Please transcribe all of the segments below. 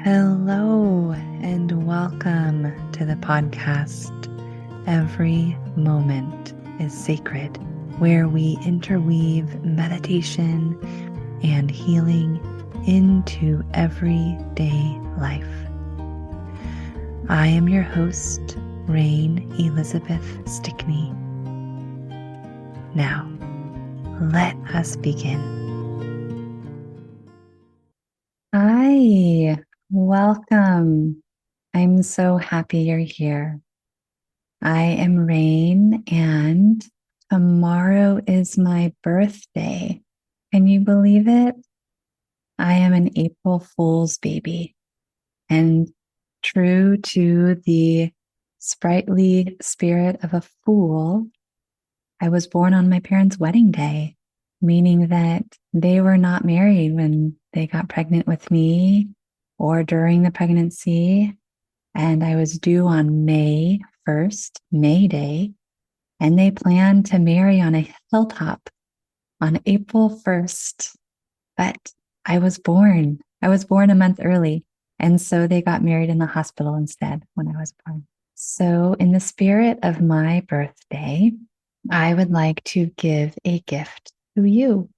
Hello and welcome to the podcast. Every moment is sacred, where we interweave meditation and healing into everyday life. I am your host, Rain Elizabeth Stickney. Now, let us begin. Hi, welcome. I'm so happy you're here. I am Rain, and tomorrow is my birthday. Can you believe it? I am an April Fool's baby, and true to the sprightly spirit of a fool, I was born on my parents' wedding day, meaning that they were not married when they got pregnant with me or during the pregnancy. And I was due on May 1st, May Day, and they planned to marry on a hilltop on April 1st. But I was born a month early. And so they got married in the hospital instead when I was born. So in the spirit of my birthday, I would like to give a gift to you.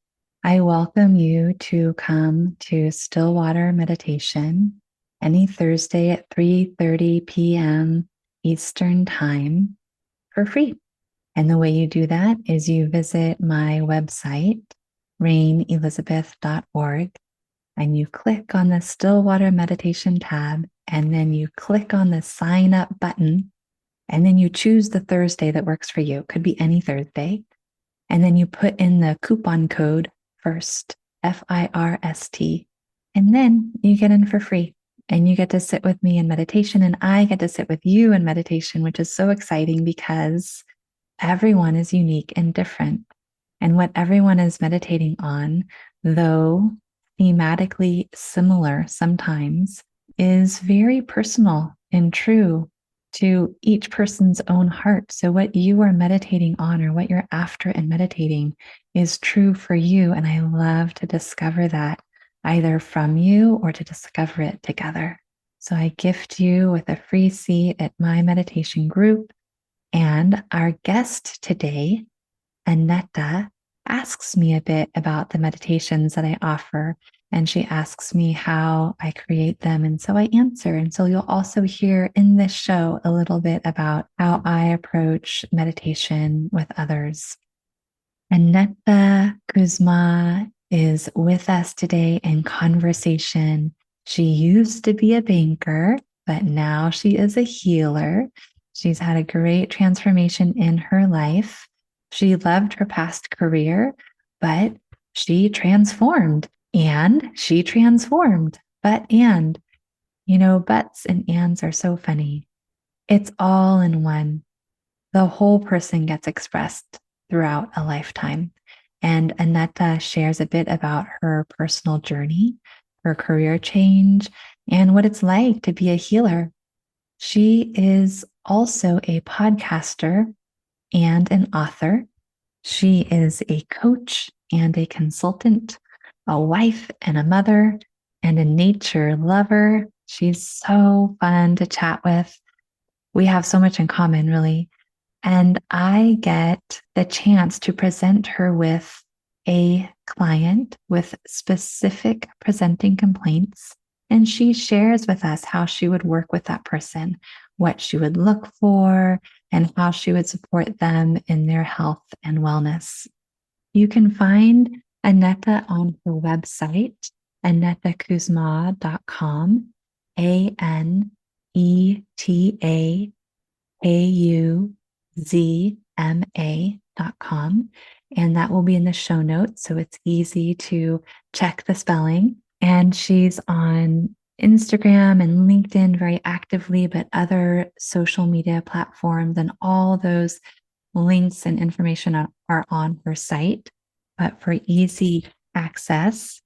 I welcome you to come to Stillwater Meditation any Thursday at 3:30 p.m. Eastern Time for free. And the way you do that is you visit my website, rainelizabeth.org, and you click on the Stillwater Meditation tab, and then you click on the sign up button, and then you choose the Thursday that works for you. It could be any Thursday. And then you put in the coupon code FIRST, FIRST, and then you get in for free. And you get to sit with me in meditation, and I get to sit with you in meditation, which is so exciting because everyone is unique and different. And what everyone is meditating on, though thematically similar sometimes, is very personal and true to each person's own heart. So what you are meditating on or what you're after in meditating is true for you. And I love to discover that either from you or to discover it together. So I gift you with a free seat at my meditation group. And our guest today, Aneta, asks me a bit about the meditations that I offer. And she asks me how I create them. And so I answer. And so you'll also hear in this show a little bit about how I approach meditation with others. Aneta Kuzma is with us today in conversation. She used to be a banker, but now she is a healer. She's had a great transformation in her life. She loved her past career, but she transformed. And she transformed. Buts and ands are so funny. It's all in one. The whole person gets expressed throughout a lifetime. And Aneta shares a bit about her personal journey, her career change, and what it's like to be a healer. She is also a podcaster and an author. She is a coach and a consultant, a wife and a mother, and a nature lover. She's so fun to chat with. We have so much in common, really. And I get the chance to present her with a client with specific presenting complaints. And she shares with us how she would work with that person, what she would look for, and how she would support them in their health and wellness. You can find Aneta on her website, anetakuzma.com, ANETAKUZMA.com. And that will be in the show notes. So it's easy to check the spelling. And she's on Instagram and LinkedIn very actively, but other social media platforms, and all those links and information are on her site. But for easy access,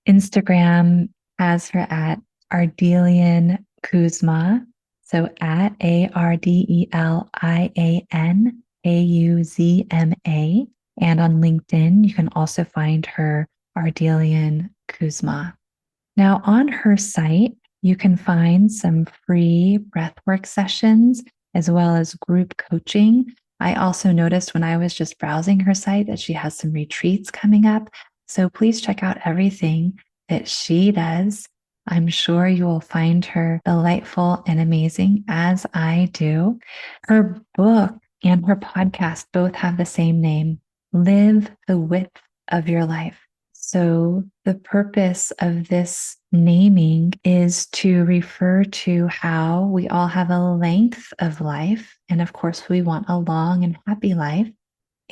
Instagram has her at Ardelian Kuzma. So at ARDELIANKUZMA. And on LinkedIn, you can also find her Ardelian Kuzma. Now, on her site, You can find some free breathwork sessions as well as group coaching. I also noticed when I was just browsing her site that she has some retreats coming up. So please check out everything that she does. I'm sure you will find her delightful and amazing, as I do. Her book and her podcast both have the same name, Live the Width of Your Life. So the purpose of this naming is to refer to how we all have a length of life. And of course, we want a long and happy life.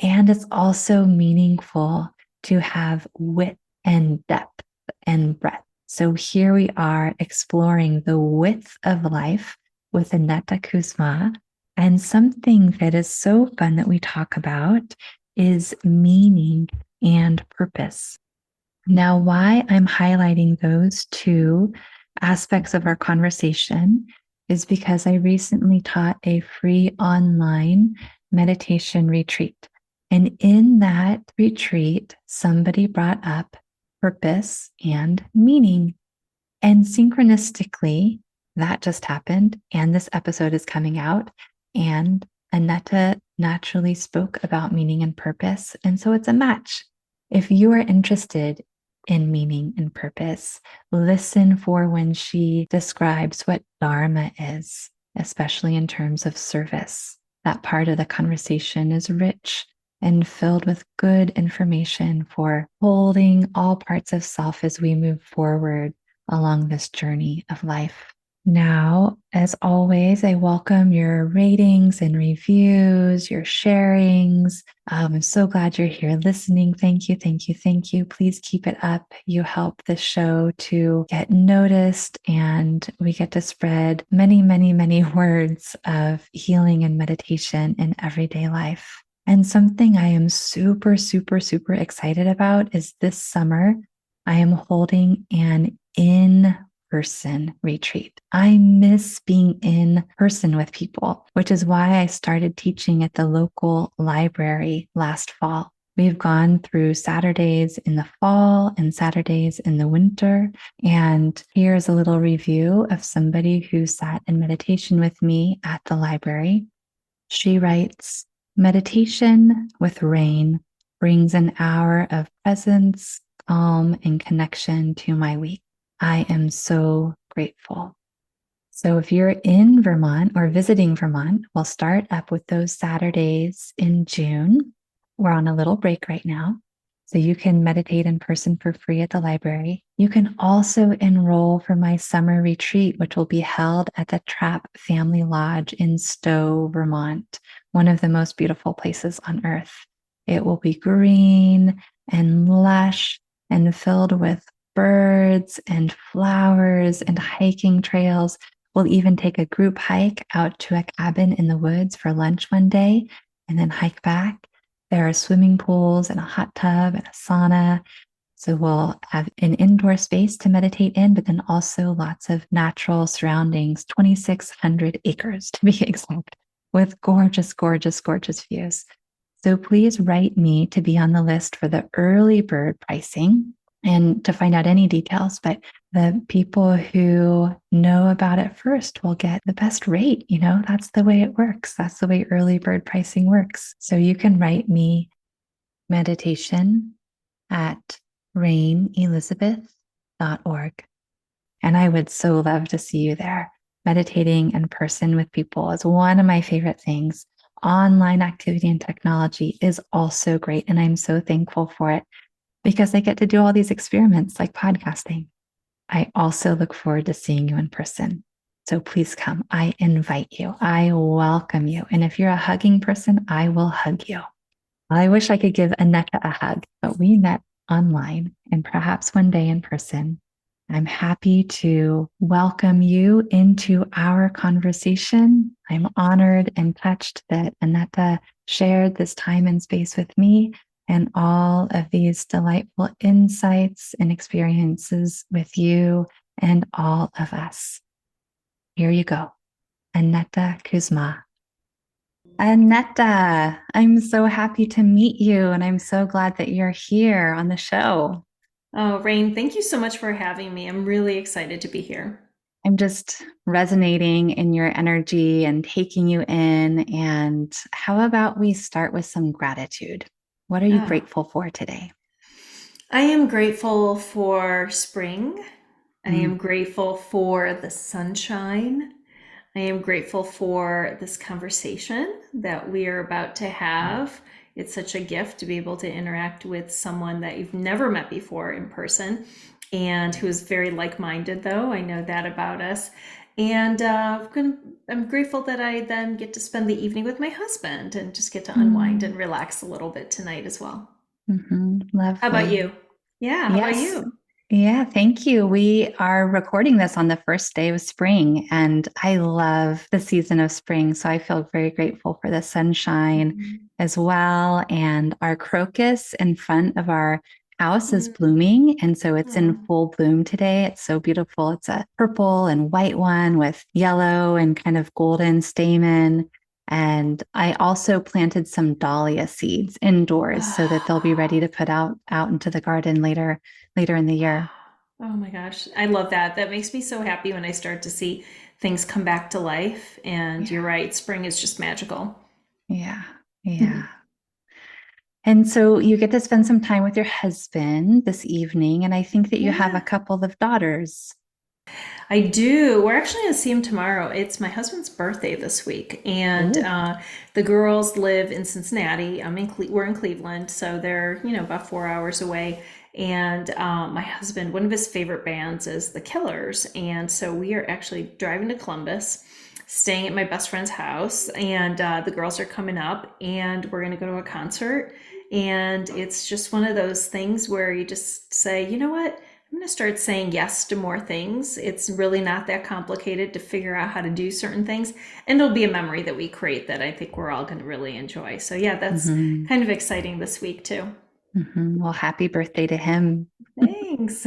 And it's also meaningful to have width and depth and breadth. So here we are exploring the width of life with Aneta Kuzma. And something that is so fun that we talk about is meaning and purpose. Now, why I'm highlighting those two aspects of our conversation is because I recently taught a free online meditation retreat. And in that retreat, somebody brought up purpose and meaning. And synchronistically, that just happened. And this episode is coming out. And Aneta naturally spoke about meaning and purpose. And so it's a match. If you are interested in meaning and purpose, listen for when she describes what dharma is, especially in terms of service. That part of the conversation is rich and filled with good information for holding all parts of self as we move forward along this journey of life. Now, as always, I welcome your ratings and reviews, your sharings. I'm so glad you're here listening. Thank you, thank you, thank you. Please keep it up. You help the show to get noticed, and we get to spread many, many, many words of healing and meditation in everyday life. And something I am super, super, super excited about is this summer, I am holding an in-person retreat. I miss being in person with people, which is why I started teaching at the local library last fall. We've gone through Saturdays in the fall and Saturdays in the winter. And here's a little review of somebody who sat in meditation with me at the library. She writes, meditation with rain brings an hour of presence, calm, and connection to my week. I am so grateful. So if you're in Vermont or visiting Vermont, we'll start up with those Saturdays in June. We're on a little break right now, so you can meditate in person for free at the library. You can also enroll for my summer retreat, which will be held at the Trapp Family Lodge in Stowe, Vermont, one of the most beautiful places on earth. It will be green and lush and filled with birds and flowers and hiking trails. We'll even take a group hike out to a cabin in the woods for lunch one day and then hike back. There are swimming pools and a hot tub and a sauna. So we'll have an indoor space to meditate in, but then also lots of natural surroundings, 2,600 acres to be exact, with gorgeous, gorgeous, gorgeous views. So please write me to be on the list for the early bird pricing and to find out any details. But the people who know about it first will get the best rate. You know, that's the way it works. That's the way early bird pricing works. So you can write me meditation at rainelizabeth.org. And I would so love to see you there. Meditating in person with people is one of my favorite things. Online activity and technology is also great. And I'm so thankful for it because I get to do all these experiments like podcasting. I also look forward to seeing you in person. So please come. I invite you. I welcome you. And if you're a hugging person, I will hug you. I wish I could give Aneta a hug, but we met online and perhaps one day in person. I'm happy to welcome you into our conversation. I'm honored and touched that Aneta shared this time and space with me and all of these delightful insights and experiences with you and all of us. Here you go, Aneta Kuzma. Aneta, I'm so happy to meet you, and I'm so glad that you're here on the show. Oh, Rain, thank you so much for having me. I'm really excited to be here. I'm just resonating in your energy and taking you in. And how about we start with some gratitude? What are you Ah, grateful for today? I am grateful for spring. I Mm, am grateful for the sunshine. I am grateful for this conversation that we are about to have. It's such a gift to be able to interact with someone that you've never met before in person and who is very like minded, though. I know that about us. And I'm grateful that I then get to spend the evening with my husband and just get to unwind and mm, relax a little bit tonight as well. How about lovely. you? Yeah, how about Yes. you? Yeah, thank you. We are recording this on the first day of spring, and I love the season of spring. So I feel very grateful for the sunshine Mhm. as well. And our crocus in front of our house is Mm. blooming. And so it's in Oh. full bloom today. It's so beautiful. It's a purple and white one with yellow and kind of golden stamen. And I also planted some dahlia seeds indoors so that they'll be ready to put out into the garden later in the year. Oh my gosh, I love that. That makes me so happy when I start to see things come back to life. And you're Yeah. right, spring is just magical. Yeah. Yeah. And so you get to spend some time with your husband this evening. And I think that you have a Yeah, couple of daughters. I do. We're actually going to see him tomorrow. It's my husband's birthday this week, and Oh. the girls live in Cincinnati. We're in Cleveland, so they're about 4 hours away. And my husband, one of his favorite bands is the Killers, and so we are actually driving to Columbus, staying at my best friend's house, and the girls are coming up, and we're going to go to a concert. And it's just one of those things where you just say, you know what? I'm going to start saying yes to more things. It's really not that complicated to figure out how to do certain things. And it'll be a memory that we create that I think we're all going to really enjoy. So, yeah, that's Hmm. kind of exciting this week, too. Well, happy birthday to him. Thanks.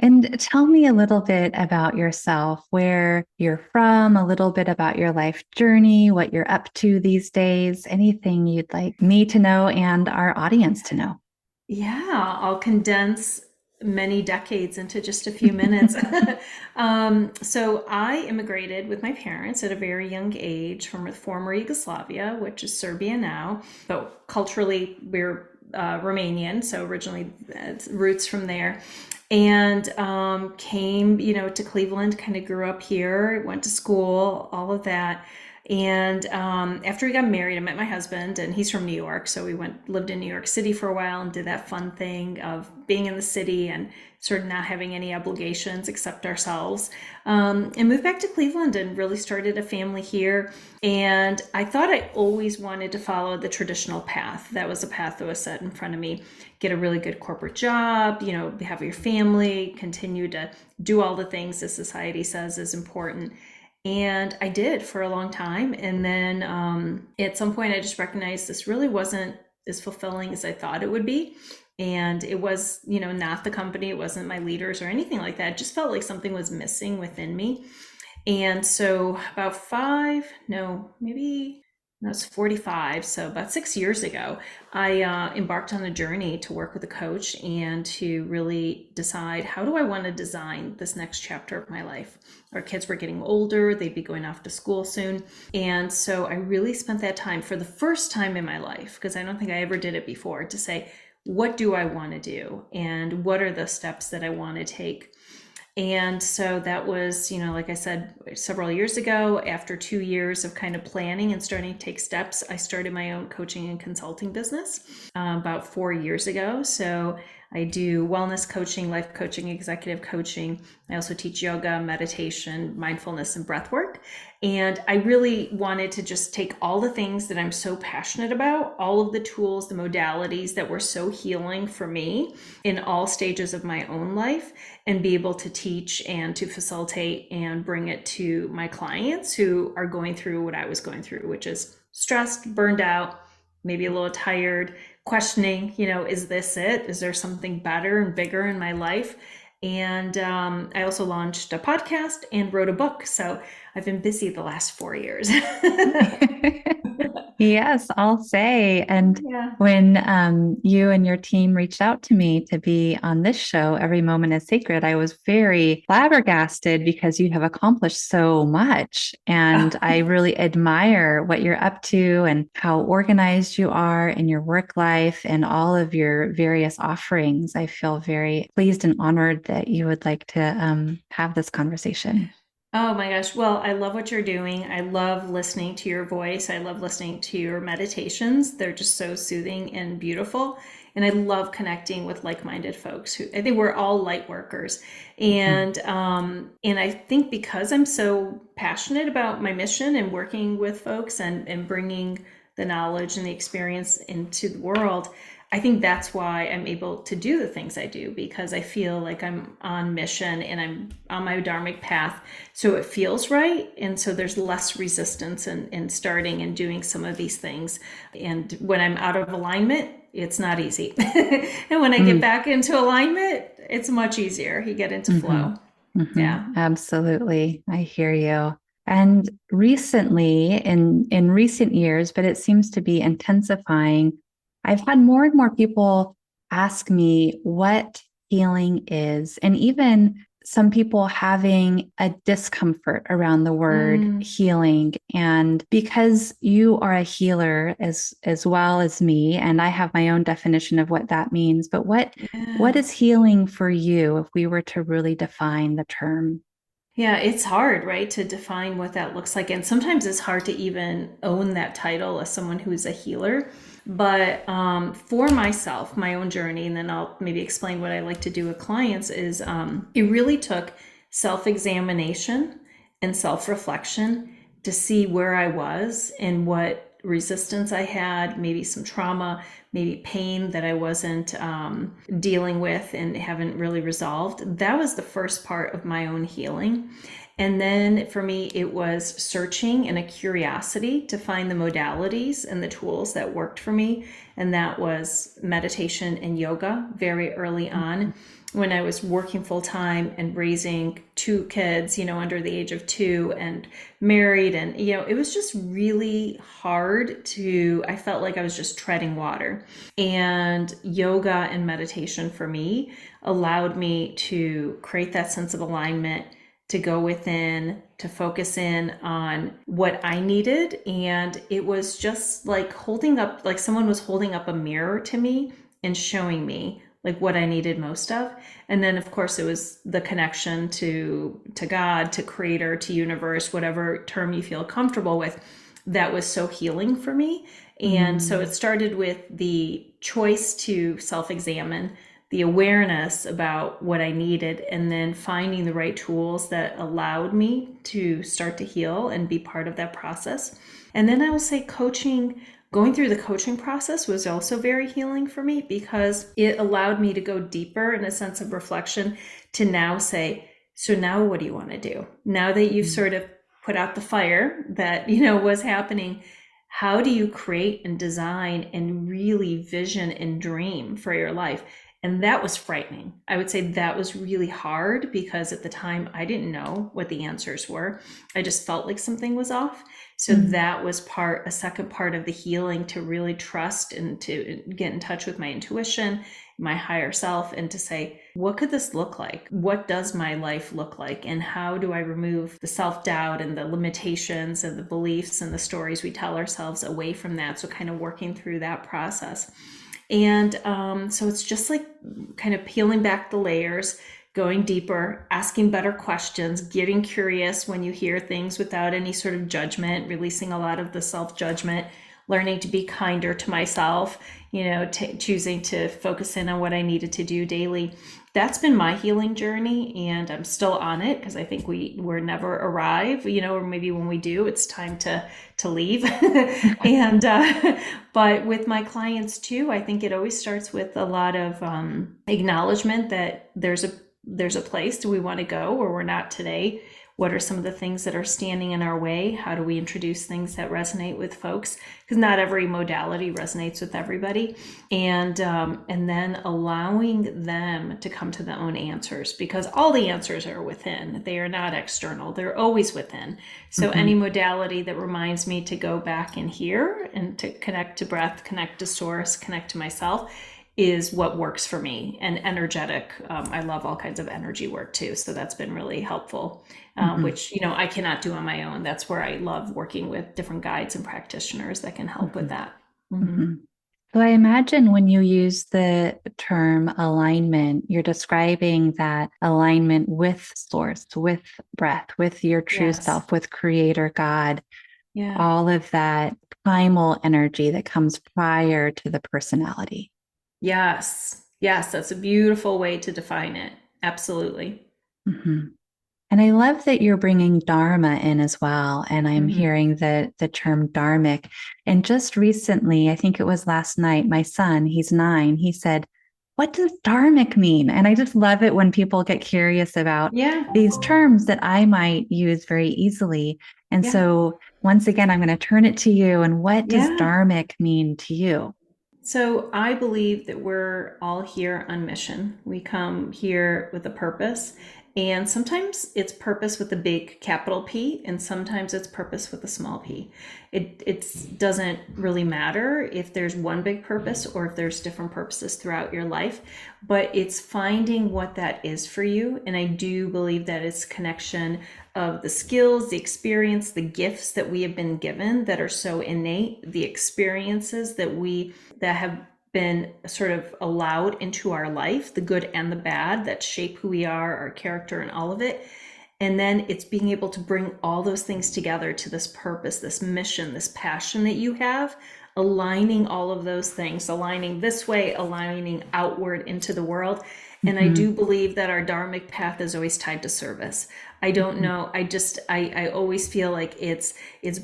And tell me a little bit about yourself, where you're from, a little bit about your life journey, what you're up to these days, anything you'd like me to know and our audience to know. Yeah, I'll condense many decades into just a few minutes. So I immigrated with my parents at a very young age from the former Yugoslavia, which is Serbia now, but culturally we're Romanian, so originally roots from there. And came, to Cleveland, kind of grew up here, went to school, all of that. And after we got married, I met my husband, and he's from New York. So we lived in New York City for a while and did that fun thing of being in the city and sort of not having any obligations except ourselves. And moved back to Cleveland and really started a family here. And I thought I always wanted to follow the traditional path. That was a path that was set in front of me. Get a really good corporate job, have your family, continue to do all the things that society says is important. And I did for a long time. And then at some point, I just recognized this really wasn't as fulfilling as I thought it would be. And it was, not the company, it wasn't my leaders or anything like that. It just felt like something was missing within me. And so about no, maybe I was 45, so about 6 years ago, I embarked on a journey to work with a coach and to really decide, how do I want to design this next chapter of my life? Our kids were getting older, they'd be going off to school soon. And so I really spent that time for the first time in my life, because I don't think I ever did it before, to say, what do I want to do? And what are the steps that I want to take? And so that was, like I said, several years ago. After 2 years of kind of planning and starting to take steps, I started my own coaching and consulting business about 4 years ago. So I do wellness coaching, life coaching, executive coaching. I also teach yoga, meditation, mindfulness, and breath work. And I really wanted to just take all the things that I'm so passionate about, all of the tools, the modalities that were so healing for me in all stages of my own life, and be able to teach and to facilitate and bring it to my clients who are going through what I was going through, which is stressed, burned out, maybe a little tired, questioning, is this it? Is there something better and bigger in my life? And I also launched a podcast and wrote a book. So I've been busy the last 4 years. Yes, I'll say. And Yeah. when you and your team reached out to me to be on this show, Every Moment is Sacred, I was very flabbergasted because you have accomplished so much. And I really admire what you're up to and how organized you are in your work life and all of your various offerings. I feel very pleased and honored that you would like to have this conversation. Oh my gosh. Well, I love what you're doing. I love listening to your voice. I love listening to your meditations. They're just so soothing and beautiful. And I love connecting with like-minded folks who I think we're all light workers. Mhm. And I think because I'm so passionate about my mission and working with folks and bringing the knowledge and the experience into the world, I think that's why I'm able to do the things I do because I feel like I'm on mission and I'm on my dharmic path. So it feels right. And so there's less resistance in starting and doing some of these things. And when I'm out of alignment, it's not easy. And when I get Mm. back into alignment, it's much easier. You get into Hmm. flow. Hmm. Yeah. Absolutely. I hear you. And recently, in recent years, but it seems to be intensifying, I've had more and more people ask me what healing is, and even some people having a discomfort around the word Mm, healing. And because you are a healer as well as me, and I have my own definition of what that means, but what yeah. is healing for you if we were to really define the term? Yeah, it's hard, right, to define what that looks like. And sometimes it's hard to even own that title as someone who's a healer. But for myself, my own journey, and then I'll maybe explain what I like to do with clients, is it really took self examination and self reflection to see where I was and what resistance I had, maybe some trauma, maybe pain that I wasn't dealing with and haven't really resolved. That was the first part of my own healing. And then for me, it was searching and a curiosity to find the modalities and the tools that worked for me. And that was meditation and yoga very early on when I was working full time and raising two kids, under the age of two and married. And, it was just really hard I felt like I was just treading water. And yoga and meditation for me allowed me to create that sense of alignment, to go within, to focus in on what I needed. And it was just like like someone was holding up a mirror to me and showing me like what I needed most of. And then of course it was the connection to God, to creator, to universe, whatever term you feel comfortable with. That was so healing for me. And so it Mm, started with the choice to self-examine, the awareness about what I needed, and then finding the right tools that allowed me to start to heal and be part of that process. And then I will say going through the coaching process was also very healing for me because it allowed me to go deeper in a sense of reflection to now say, so now what do you want to do? Now that you've mm, sort of put out the fire that, was happening, how do you create and design and really vision and dream for your life? And that was frightening. I would say that was really hard because at the time I didn't know what the answers were. I just felt like something was off. So mm, that was a second part of the healing, to really trust and to get in touch with my intuition, my higher self, and to say, what could this look like? What does my life look like? And how do I remove the self doubt and the limitations and the beliefs and the stories we tell ourselves away from that? So, kind of working through that process. And so it's just like kind of peeling back the layers, going deeper, asking better questions, getting curious when you hear things without any sort of judgment, releasing a lot of the self judgment, learning to be kinder to myself, choosing to focus in on what I needed to do daily. That's been my healing journey, and I'm still on it because I think we're never arrive, or maybe when we do, it's time to leave. And but with my clients too, I think it always starts with a lot of acknowledgement that there's a place, do we want to go where we're not today? What are some of the things that are standing in our way? How do we introduce things that resonate with folks? Because not every modality resonates with everybody. And then allowing them to come to their own answers, because all the answers are within. They are not external. They're always within. So Mm-hmm. any modality that reminds me to go back in here and to connect to breath, connect to source, connect to myself is what works for me. And energetic, I love all kinds of energy work too. So that's been really helpful, Mm-hmm. which, you know, I cannot do on my own. That's where I love working with different guides and practitioners that can help with Mm-hmm. that. Mm-hmm. Mm-hmm. So I imagine when you use the term alignment, you're describing that alignment with source, with breath, with your true Yes. self, with creator God, Yeah. all of that primal energy that comes prior to the personality. Yes. Yes. That's a beautiful way to define it. Absolutely. Mhm. And I love that you're bringing dharma in as well. And I'm Mm-hmm. hearing the term dharmic. And just recently, I think it was last night, my son, he's 9, he said, "What does dharmic mean?" And I just love it when people get curious about Yeah. these terms that I might use very easily. And Yeah. so once again, I'm going to turn it to you. And what does Yeah. dharmic mean to you? So I believe that we're all here on mission. We come here with a purpose, and sometimes it's purpose with a big capital P, and sometimes it's purpose with a small p. It doesn't really matter if there's one big purpose or if there's different purposes throughout your life, but it's finding what that is for you. And I do believe that it's connection of the skills, the experience, the gifts that we have been given that are so innate, the experiences that have been sort of allowed into our life, the good and the bad that shape who we are, our character, and all of it. And then it's being able to bring all those things together to this purpose, this mission, this passion that you have, aligning all of those things, aligning this way, aligning outward into the world. And I Mhm. do believe that our dharmic path is always tied to service. I don't Mhm. know. I always feel like it's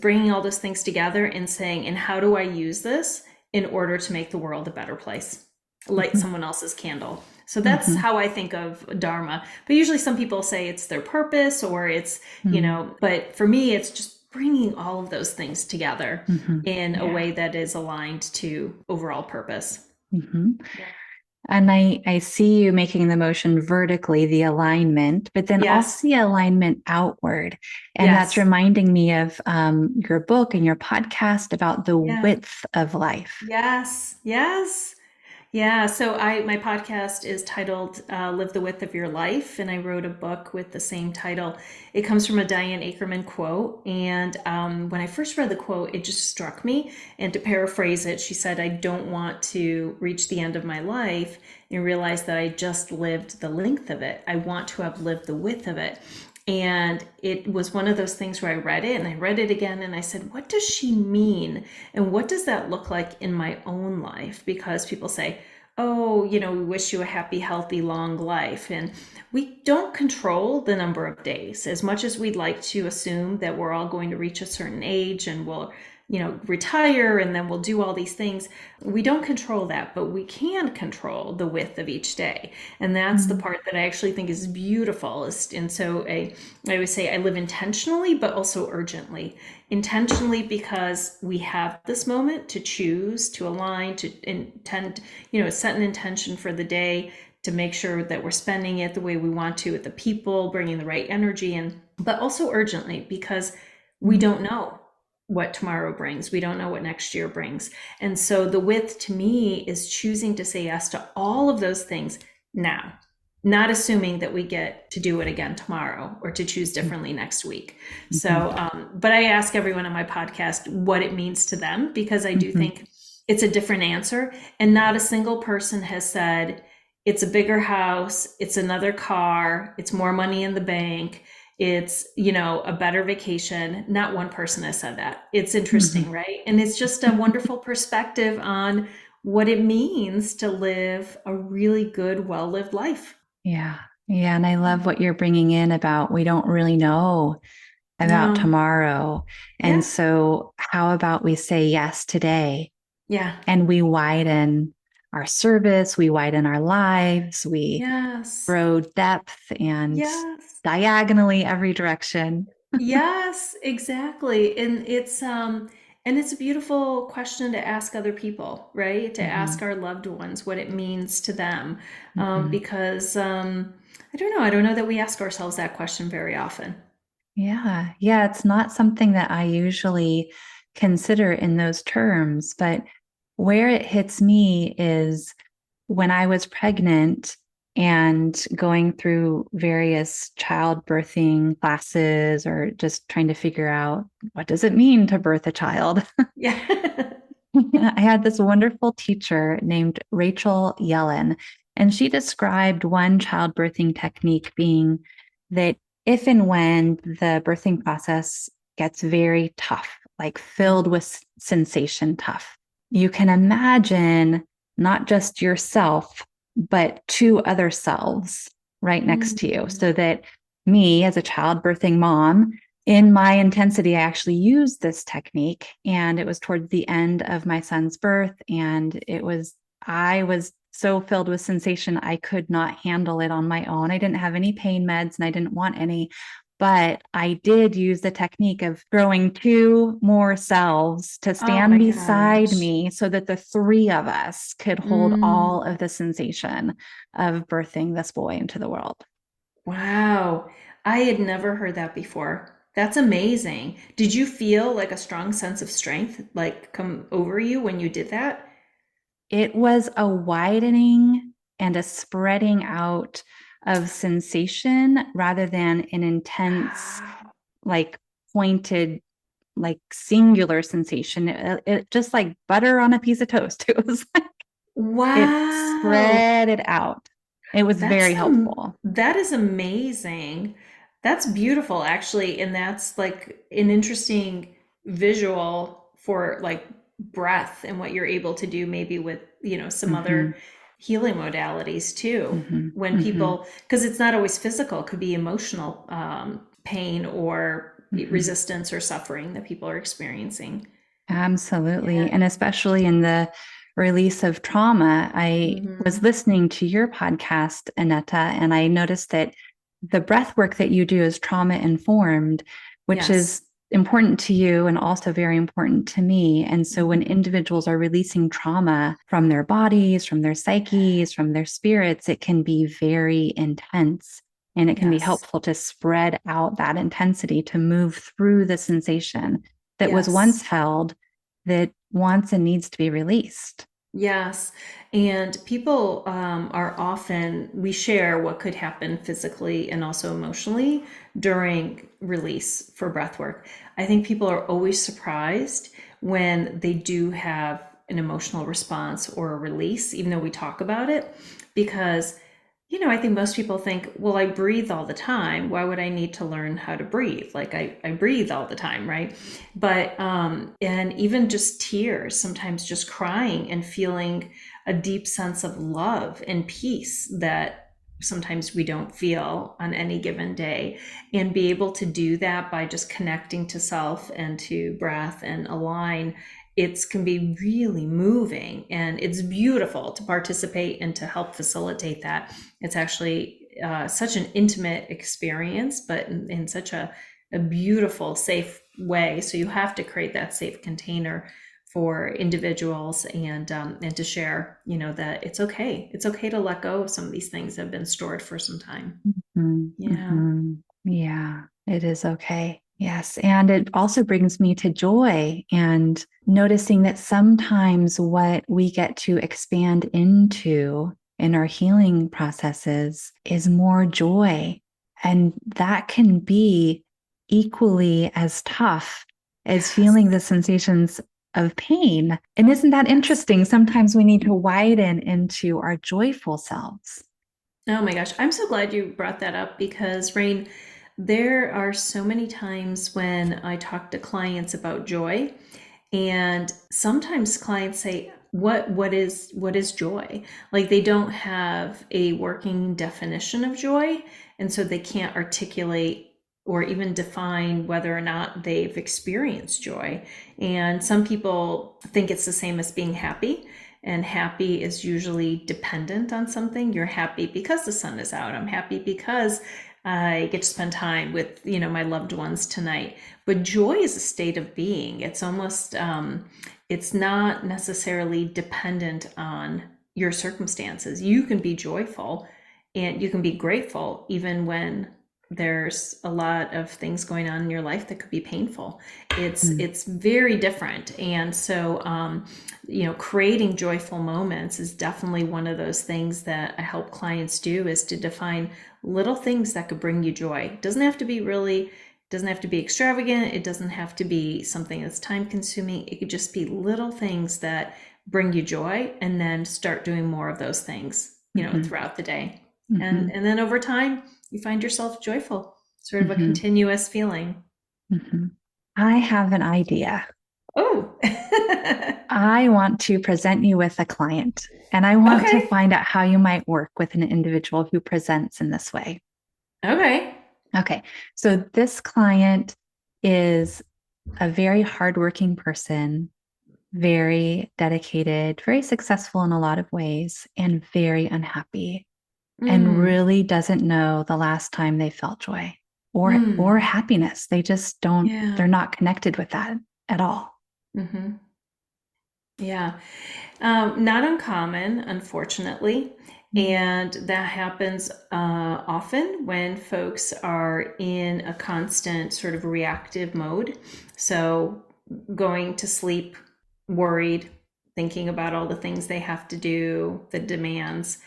bringing all those things together and saying, and how do I use this in order to make the world a better place? Light Mhm. someone else's candle. So that's Mhm. how I think of dharma. But usually some people say it's their purpose or it's, Mhm. but for me, it's just bringing all of those things together Mhm. in a Yeah. way that is aligned to overall purpose. Mhm. Yeah. And I see you making the motion vertically, the alignment, but then also Yes. the alignment outward. And that's Yes. reminding me of your book and your podcast about the Yeah. width of life. Yes. Yes. Yeah, so my podcast is titled "Live the Width of Your Life," and I wrote a book with the same title. It comes from a Diane Ackerman quote, and when I first read the quote, it just struck me. And to paraphrase it, she said, "I don't want to reach the end of my life and realize that I just lived the length of it. I want to have lived the width of it." And it was one of those things where I read it and I read it again and I said, what does she mean? And what does that look like in my own life? Because people say, oh, we wish you a happy, healthy, long life. And we don't control the number of days as much as we'd like to assume that we're all going to reach a certain age and we'll, retire and then we'll do all these things. We don't control that, but we can control the width of each day. And that's the Mm-hmm. part that I actually think is beautiful. And so I always say I live intentionally, but also urgently. Intentionally because we have this moment to choose, to align, to intend, set an intention for the day to make sure that we're spending it the way we want to with the people, bringing the right energy in, but also urgently because we don't know what tomorrow brings. We don't know what next year brings. And so the width to me is choosing to say yes to all of those things now, not assuming that we get to do it again tomorrow or to choose differently next week. Mm-hmm. So, but I ask everyone on my podcast what it means to them because I do Mm-hmm. think it's a different answer. And not a single person has said, it's a bigger house, it's another car, it's more money in the bank, it's a better vacation. Not one person has said that. It's interesting, Mm-hmm. right? And it's just a wonderful perspective on what it means to live a really good, well-lived life. Yeah. Yeah. And I love what you're bringing in about we don't really know about No. tomorrow. And Yeah. so, how about we say yes today Yeah. and we widen our service, we widen our lives, we Yes. grow depth and Yes. diagonally every direction. Yes, exactly. And it's a beautiful question to ask other people, right? To ask Mhm, our loved ones what it means to them. mhm. Because I don't know. I don't know that we ask ourselves that question very often. Yeah. Yeah. It's not something that I usually consider in those terms, but where it hits me is when I was pregnant and going through various childbirthing classes or just trying to figure out what does it mean to birth a child. Yeah. I had this wonderful teacher named Rachel Yellen, and she described one childbirthing technique being that if and when the birthing process gets very tough, like filled with sensation tough, you can imagine not just yourself, but two other selves right next to you. Mm. So that me, as a childbirthing mom, in my intensity, I actually used this technique. And it was towards the end of my son's birth. And I was so filled with sensation, I could not handle it on my own. I didn't have any pain meds and I didn't want any. But I did use the technique of growing two more selves to Oh stand my beside gosh. me so that the three of us could hold Mm. all of the sensation of birthing this boy into the world. Wow. I had never heard that before. That's amazing. Did you feel like a strong sense of strength like come over you when you did that? It was a widening and a spreading out of sensation rather than an intense, Wow. like pointed, like singular sensation. It just like butter on a piece of toast. It was like it Wow. spread it out. It was very helpful. That is amazing. That's beautiful actually, and that's like an interesting visual for like breath and what you're able to do maybe with, some Mm-hmm, other healing modalities too. mm-hmm, When mm-hmm, people, because it's not always physical, it could be emotional pain or mm-hmm. resistance or suffering that people are experiencing. Absolutely. Yeah. And especially in the release of trauma, I was Hmm. listening to your podcast, Aneta, and I noticed that the breath work that you do is trauma informed, which is Yes. important to you and also very important to me. And so when Hmm. individuals are releasing trauma from their bodies, from their psyches, from their spirits, it can be very intense. And it can be Yes. helpful to spread out that intensity to move through the sensation that was once Yes. held that wants and needs to be released. Yes. And people are often, we share what could happen physically and also emotionally during release for breath work. I think people are always surprised when they do have an emotional response or a release, even though we talk about it, because I think most people think, well, I breathe all the time. Why would I need to learn how to breathe? Like I breathe all the time, right? But, and even just tears, sometimes just crying and feeling a deep sense of love and peace that sometimes we don't feel on any given day. And be able to do that by just connecting to self and to breath and align, it can be really moving and it's beautiful to participate and to help facilitate that. It's actually such an intimate experience, but in such a beautiful, safe way. So you have to create that safe container for individuals and to share, that it's okay. It's okay to let go of some of these things that have been stored for some time. Yeah. Mm-hmm. Yeah, it is okay. Yes. And it also brings me to joy and noticing that sometimes what we get to expand into in our healing processes is more joy. And that can be equally as tough as Yes. feeling the sensations of pain. And isn't that Yes. interesting? Sometimes we need to widen into our joyful selves. Oh my gosh, I'm so glad you brought that up because, Rain, there are so many times when I talk to clients about joy, and sometimes clients say, what is joy? Like they don't have a working definition of joy, and so they can't articulate or even define whether or not they've experienced joy. And some people think it's the same as being happy. And happy is usually dependent on something. You're happy because the sun is out. I'm happy because I get to spend time with, my loved ones tonight. But joy is a state of being. It's almost, it's not necessarily dependent on your circumstances. You can be joyful and you can be grateful even when there's a lot of things going on in your life that could be painful. Mm. It's very different. And so creating joyful moments is definitely one of those things that I help clients do, is to define little things that could bring you joy. It doesn't have to be extravagant. It doesn't have to be something that's time consuming. It could just be little things that bring you joy, and then start doing more of those things, Mhm. throughout the day. And Mhm. and then over time, you find yourself joyful, sort of a Mhm. continuous feeling. Mhm. I have an idea. Oh, I want to present you with a client, and I want to okay. find out how you might work with an individual who presents in this way. Okay. Okay, so this client is a very hardworking person, very dedicated, very successful in a lot of ways, and very unhappy, and Mm, really doesn't know the last time they felt joy or mm, happiness. They just don't, yeah. they're not connected with that at all. Hmm. Yeah. Not uncommon, unfortunately. Mm. And that happens often when folks are in a constant sort of reactive mode. So going to sleep worried, thinking about all the things they have to do, the demands,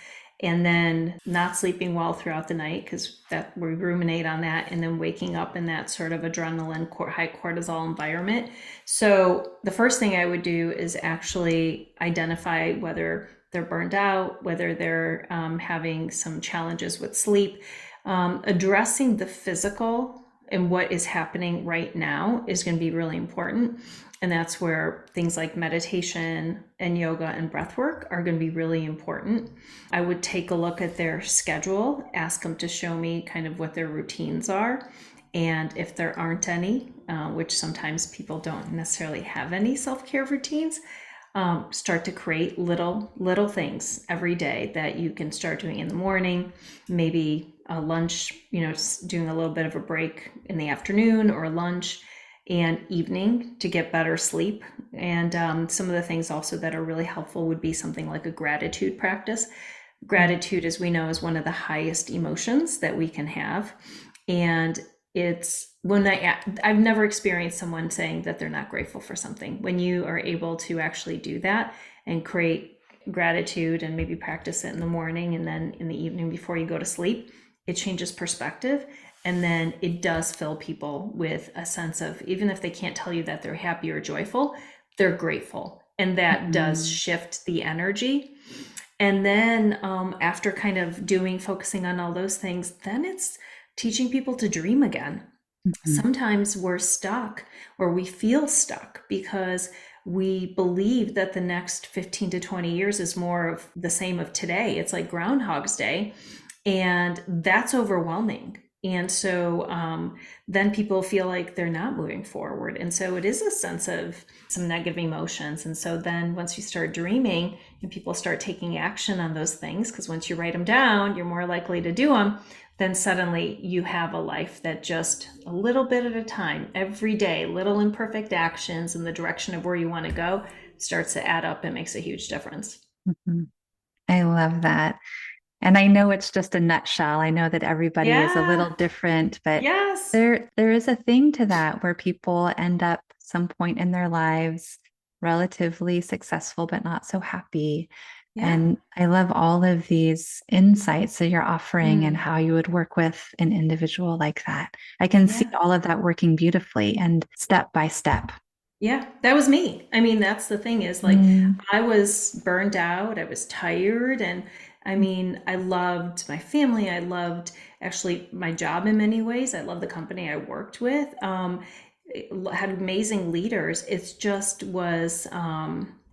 and then not sleeping well throughout the night because that we ruminate on that, and then waking up in that sort of adrenaline, high cortisol environment. So the first thing I would do is actually identify whether they're burned out, whether they're having some challenges with sleep. Addressing the physical and what is happening right now is going to be really important. And that's where things like meditation and yoga and breath work are going to be really important. I would take a look at their schedule, ask them to show me kind of what their routines are. And if there aren't any, which sometimes people don't necessarily have any self-care routines, start to create little things every day that you can start doing in the morning, maybe a lunch, doing a little bit of a break in the afternoon or lunch, and evening to get better sleep. And some of the things also that are really helpful would be something like a gratitude practice. Gratitude, as we know, is one of the highest emotions that we can have. And it's when I've never experienced someone saying that they're not grateful for something. When you are able to actually do that and create gratitude and maybe practice it in the morning and then in the evening before you go to sleep, it changes perspective. And then it does fill people with a sense of, even if they can't tell you that they're happy or joyful, they're grateful. And that does Mhm. shift the energy. And then after kind of focusing on all those things, then it's teaching people to dream again. Mhm. Sometimes we're stuck, or we feel stuck because we believe that the next 15 to 20 years is more of the same of today. It's like Groundhog's Day, and that's overwhelming. And so then people feel like they're not moving forward. And so it is a sense of some negative emotions. And so then once you start dreaming and people start taking action on those things, because once you write them down, you're more likely to do them, then suddenly you have a life that just a little bit at a time, every day, little imperfect actions in the direction of where you want to go starts to add up and makes a huge difference. Mhm. I love that. And I know it's just a nutshell. I know that everybody is a Yeah. little different, but Yes. there is a thing to that where people end up some point in their lives relatively successful but not so happy. Yeah. And I love all of these insights that you're offering and Mm. how you would work with an individual like that. I can see Yeah. all of that working beautifully and step by step. Yeah, that was me. I mean, that's the thing, is like Mm. I was burned out, I was tired, and I mean, I loved my family. I loved actually my job in many ways. I love the company I worked with. It had amazing leaders. It just was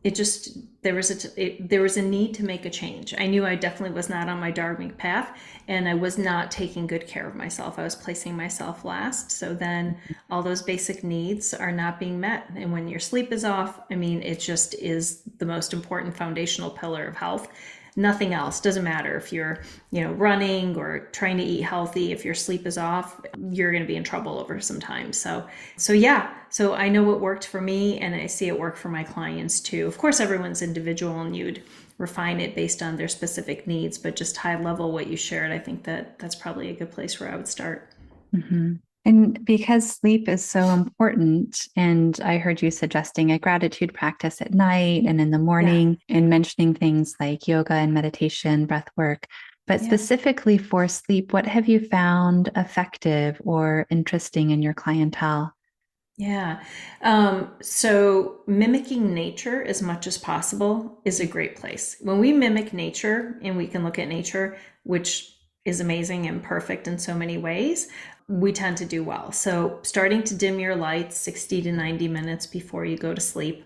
it just there was a need to make a change. I knew I definitely was not on my dharmic path, and I was not taking good care of myself. I was placing myself last. So then all those basic needs are not being met. And when your sleep is off, I mean, it just is the most important foundational pillar of health. Nothing else doesn't matter if you're, running or trying to eat healthy. If your sleep is off, you're going to be in trouble over some time. So yeah, so I know what worked for me, and I see it work for my clients too. Of course, everyone's individual, and you'd refine it based on their specific needs, but just high level what you shared, I think that's probably a good place where I would start. Mhm. And because sleep is so important, and I heard you suggesting a gratitude practice at night and in the Yeah. morning, and mentioning things like yoga and meditation, breath work. But Yeah. specifically for sleep, what have you found effective or interesting in your clientele? Yeah. So mimicking nature as much as possible is a great place. When we mimic nature and we can look at nature, which is amazing and perfect in so many ways, we tend to do well. So starting to dim your lights 60 to 90 minutes before you go to sleep,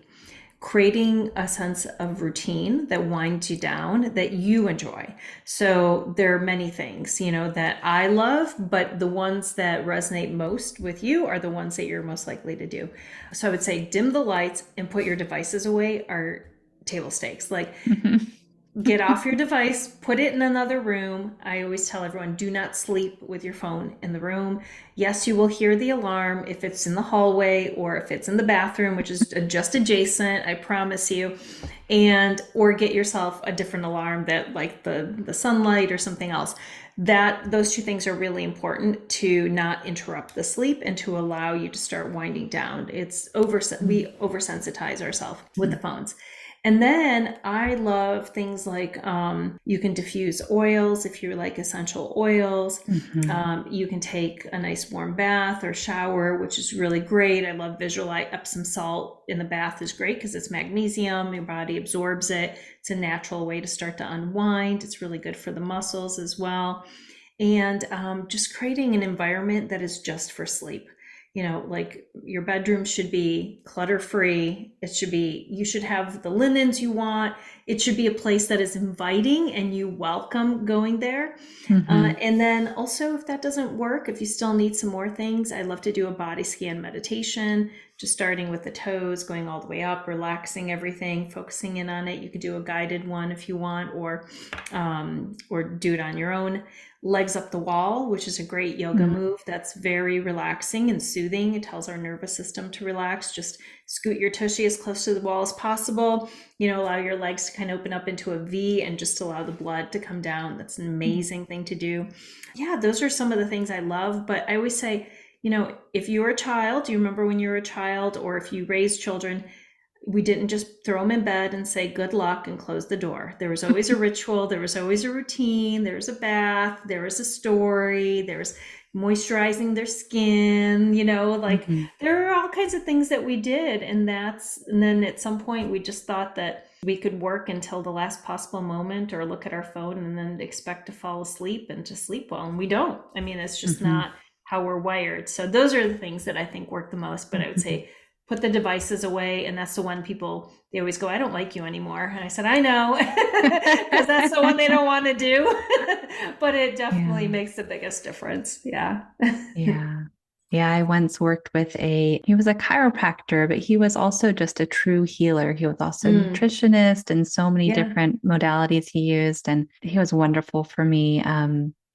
creating a sense of routine that winds you down that you enjoy. So there are many things, that I love, but the ones that resonate most with you are the ones that you're most likely to do. So I would say dim the lights and put your devices away are table stakes. Like, Mhm. get off your device, put it in another room. I always tell everyone, do not sleep with your phone in the room. Yes, you will hear the alarm if it's in the hallway or if it's in the bathroom, which is just adjacent, I promise you. And or get yourself a different alarm that like the sunlight or something else. That those two things are really important to not interrupt the sleep and to allow you to start winding down. We oversensitize ourselves with the phones. And then I love things like you can diffuse oils if you like essential oils. Mhm. You can take a nice warm bath or shower, which is really great. I love visualize Epsom salt in the bath is great because it's magnesium. Your body absorbs it. It's a natural way to start to unwind. It's really good for the muscles as well. And just creating an environment that is just for sleep. Like your bedroom should be clutter free. You should have the linens you want. It should be a place that is inviting and you welcome going there. Mhm. And then also, if that doesn't work, if you still need some more things, I love to do a body scan meditation, just starting with the toes, going all the way up, relaxing everything, focusing in on it. You could do a guided one if you want, or do it on your own. Legs up the wall, which is a great yoga Mhm. move that's very relaxing and soothing. It tells our nervous system to relax. Just scoot your tushy as close to the wall as possible. Allow your legs to kind of open up into a V and just allow the blood to come down. That's an amazing thing to do. Yeah, those are some of the things I love. But I always say, if you're a child, do you remember when you were a child, or if you raised children, we didn't just throw them in bed and say good luck and close the door. There was always a ritual, there was always a routine, there was a bath, there was a story, there was moisturizing their skin, like Mhm. there are all kinds of things that we did. And then at some point we just thought that we could work until the last possible moment or look at our phone and then expect to fall asleep and to sleep well. And we don't. I mean, it's just Mhm. not how we're wired. So those are the things that I think work the most. But I would Mhm. say put the devices away. And that's the one people, they always go, I don't like you anymore. And I said, I know, because that's the one they don't want to do. But it definitely Yeah. makes the biggest difference. Yeah. Yeah. Yeah, I once worked with he was a chiropractor, but he was also just a true healer. He was also a Mm, nutritionist and so many yeah. different modalities he used. And he was wonderful for me.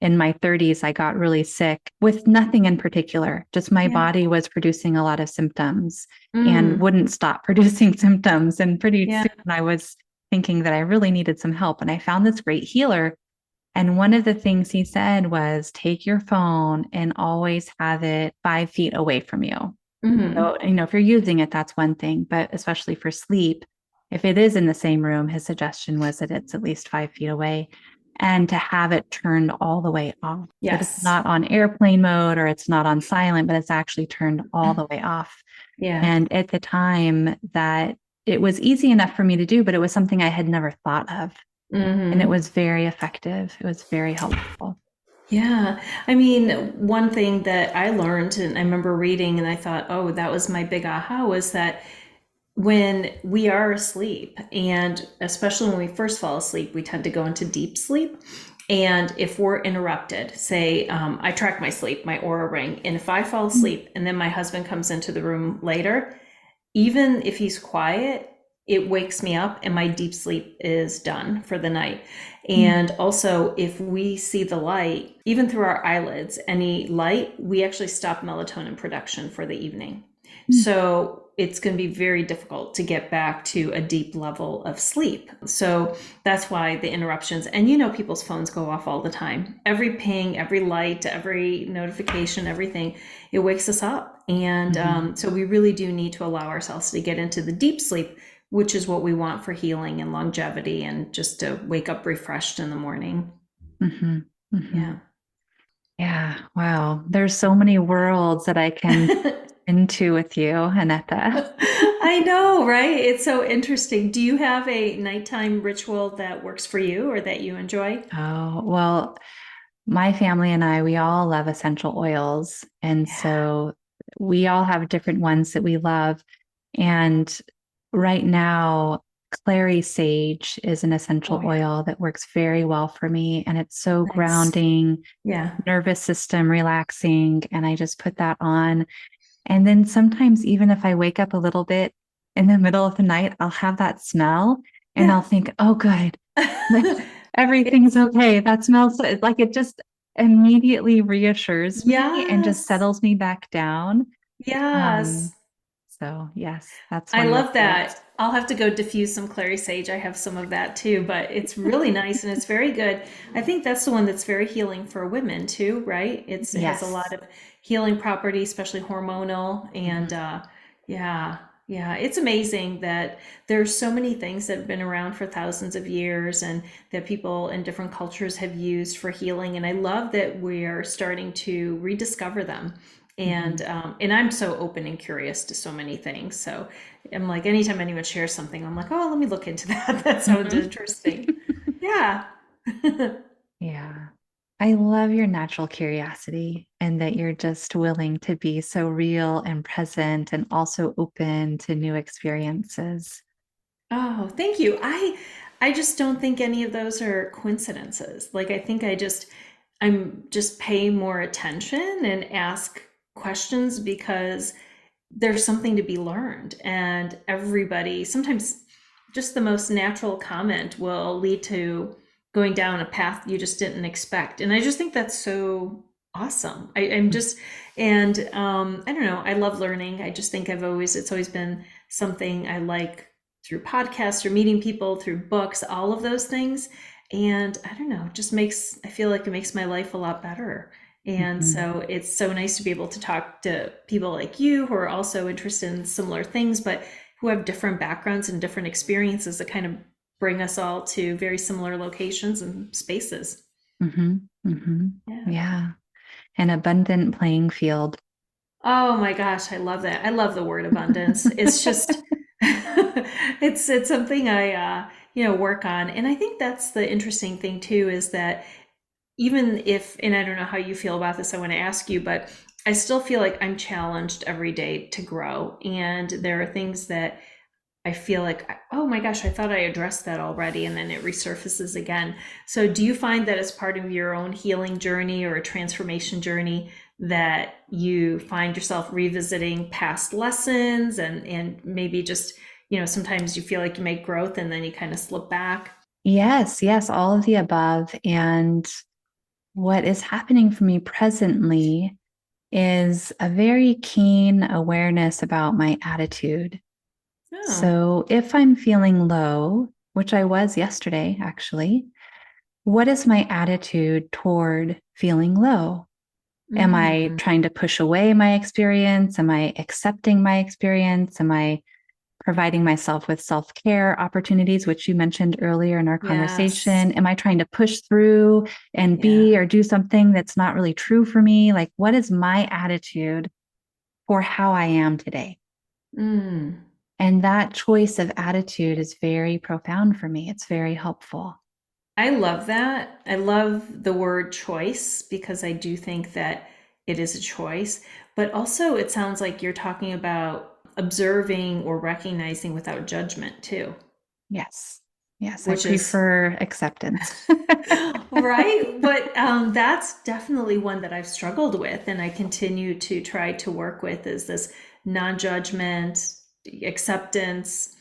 In my 30s, I got really sick with nothing in particular. Just my Yeah. body was producing a lot of symptoms and Mm, wouldn't stop producing symptoms. And pretty yeah. soon I was thinking that I really needed some help. And I found this great healer, and one of the things he said was take your phone and always have it 5 feet away from you. Hmm. So, if you're using it, that's one thing, but especially for sleep, if it is in the same room, his suggestion was that it's at least 5 feet away and to have it turned all the way off, that it's Yes. not on airplane mode or it's not on silent, but it's actually turned all the way off. Yeah. And at the time that it was easy enough for me to do, but it was something I had never thought of. And it Hmm. was very effective. It was very helpful. Yeah. I mean, one thing that I learned, and I remember reading, and I thought, oh, that was my big aha, was that when we are asleep, and especially when we first fall asleep, we tend to go into deep sleep. And if we're interrupted, say, I track my sleep, my aura ring, and if I fall asleep and then my husband comes into the room later, even if he's quiet, it wakes me up and my deep sleep is done for the night. And also, if we see the light, even through our eyelids, any light, we actually stop melatonin production for the evening. So it's going to be very difficult to get back to a deep level of sleep. So that's why the interruptions, and people's phones go off all the time. Every ping, every light, every notification, everything, it wakes us up. And Mm-hmm. so we really do need to allow ourselves to get into the deep sleep, which is what we want for healing and longevity and just to wake up refreshed in the morning. Mm-hmm. Mm-hmm. Yeah. Yeah. Wow. There's so many worlds that I can into with you, Aneta. I know, right? It's so interesting. Do you have a nighttime ritual that works for you or that you enjoy? Oh, well, my family and I, we all love essential oils. And Yeah. so we all have different ones that we love. And right now, clary sage is an Oh, essential yeah. oil that works very well for me. And it's so Nice. grounding, Yeah. nervous system relaxing. And I just put that on. And then sometimes, even if I wake up a little bit in the middle of the night, I'll have that smell and Yeah. I'll think, oh, good, everything's It's okay. That smells like it just immediately reassures me and just yes. settles me back down. Um, Yes. so yes, that's I one of my love favorites. that. I'll have to go diffuse some clary sage. I have some of that too, but it's really nice and it's very good. I think that's the one that's very healing for women too, right? It has a lot Yes. of healing properties, especially hormonal. And Mhm. yeah, yeah, it's amazing that there's so many things that have been around for thousands of years and that people in different cultures have used for healing. And I love that we're starting to rediscover them. Mhm. And I'm so open and curious to so many things. So I'm like, anytime anyone shares something, I'm like, oh, let me look into that. That sounds Mhm. interesting. Yeah. Yeah. I love your natural curiosity and that you're just willing to be so real and present and also open to new experiences. Oh, thank you. I just don't think any of those are coincidences. Like I think I'm just paying more attention and ask questions because there's something to be learned. And everybody, sometimes just the most natural comment will lead to going down a path you just didn't expect. And I just think that's so awesome. I'm just, and I don't know, I love learning. I just think it's always been something I like through podcasts or meeting people, through books, all of those things. And I don't know, it just I feel like it makes my life a lot better. And Mhm. so it's so nice to be able to talk to people like you who are also interested in similar things, but who have different backgrounds and different experiences that kind of bring us all to very similar locations and spaces. Mhm. Mhm. Yeah. Yeah. An abundant playing field. Oh my gosh, I love that. I love the word abundance. It's just it's something I work on. And I think that's the interesting thing too is that even if, and I don't know how you feel about this, I want to ask you, but I still feel like I'm challenged every day to grow. And there are things that I feel like, oh my gosh, I thought I addressed that already. And then it resurfaces again. So do you find that as part of your own healing journey or a transformation journey that you find yourself revisiting past lessons and maybe just, sometimes you feel like you make growth and then you kind of slip back? Yes, yes, all of the above. And what is happening for me presently is a very keen awareness about my attitude. Oh. So if I'm feeling low, which I was yesterday, actually, what is my attitude toward feeling low? Am I Mm, trying to push away my experience? Am I accepting my experience? Am I providing myself with self care opportunities, which you mentioned earlier in our yes. conversation? Am I trying to push through and Yeah. be or do something that's not really true for me? Like, what is my attitude for how I am today? Mm. And that choice of attitude is very profound for me. It's very helpful. I love that. I love the word choice because I do think that it is a choice. But also, it sounds like you're talking about observing or recognizing without judgment too, Yes. Yes, I which is prefer acceptance. right. But that's definitely one that I've struggled with, and I continue to try to work with is this non-judgment, acceptance,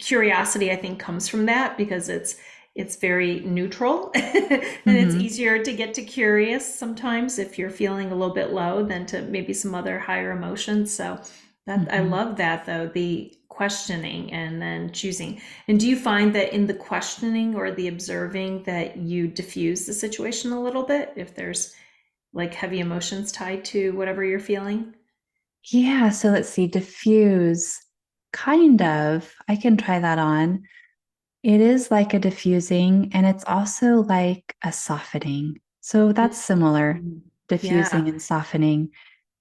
curiosity. I think comes from that because it's very neutral, and it's Hmm. easier to get to curious sometimes if you're feeling a little bit low than to maybe some other higher emotions. So that I Hmm. love that though, the questioning and then choosing. And do you find that in the questioning or the observing that you diffuse the situation a little bit if there's like heavy emotions tied to whatever you're feeling? Yeah, so let's see, diffuse. Kind of. I can try that on. It is like a diffusing, and it's also like a softening. So that's similar, Mm. diffusing Yeah. and softening.